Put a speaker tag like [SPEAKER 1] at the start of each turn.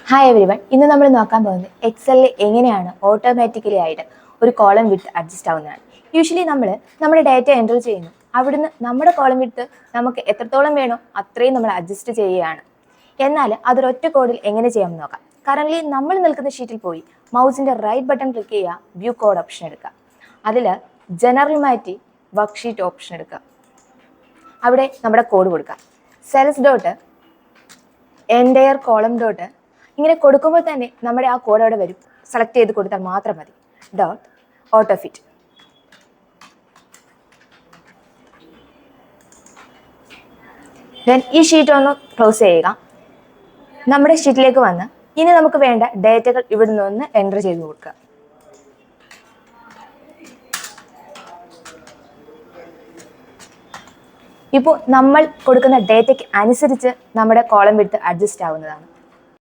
[SPEAKER 1] Hi every one. ഇന്ന് നമ്മൾ നോക്കാൻ പോകുന്നത് എക്സലിൽ എങ്ങനെയാണ് ഓട്ടോമാറ്റിക്കലി ആയിട്ട് ഒരു കോളം വിട്ട് അഡ്ജസ്റ്റ് ആവുന്നതാണ്. യൂഷ്വലി നമ്മൾ നമ്മുടെ ഡാറ്റ എൻ്റർ ചെയ്യുന്നു, അവിടുന്ന് നമ്മുടെ കോളം വിട്ട് നമുക്ക് എത്രത്തോളം വേണോ അത്രയും നമ്മൾ അഡ്ജസ്റ്റ് ചെയ്യുകയാണ്. എന്നാൽ അതൊരൊറ്റ കോഡിൽ എങ്ങനെ ചെയ്യാമെന്ന് നോക്കാം. കറൻ്റ്ലി നമ്മൾ നിൽക്കുന്ന ഷീറ്റിൽ പോയി മൗസിൻ്റെ റൈറ്റ് ബട്ടൺ ക്ലിക്ക് ചെയ്യുക, വ്യൂ കോഡ് ഓപ്ഷൻ എടുക്കുക. അതിൽ ജനറൽ മാറ്റി വർക്ക് ഷീറ്റ് ഓപ്ഷൻ എടുക്കുക. അവിടെ നമ്മുടെ കോഡ് കൊടുക്കുക. Cells dot entire column dot ഇങ്ങനെ കൊടുക്കുമ്പോൾ തന്നെ നമ്മുടെ ആ കോഡ് അവിടെ വരും. സെലക്ട് ചെയ്ത് കൊടുത്താൽ മാത്രം മതി. Dot auto fit. ദെൻ ഈ ഷീറ്റ് ഒന്ന് ക്ലോസ് ചെയ്യുക. നമ്മുടെ ഷീറ്റിലേക്ക് വന്ന് ഇനി നമുക്ക് വേണ്ട ഡേറ്റകൾ ഇവിടെ നിന്ന് എൻ്റർ ചെയ്ത് കൊടുക്കുക. ഇപ്പോൾ നമ്മൾ കൊടുക്കുന്ന ഡേറ്റയ്ക്ക് അനുസരിച്ച് നമ്മുടെ കോളം വിട്ട് അഡ്ജസ്റ്റ് ആവുന്നതാണ്.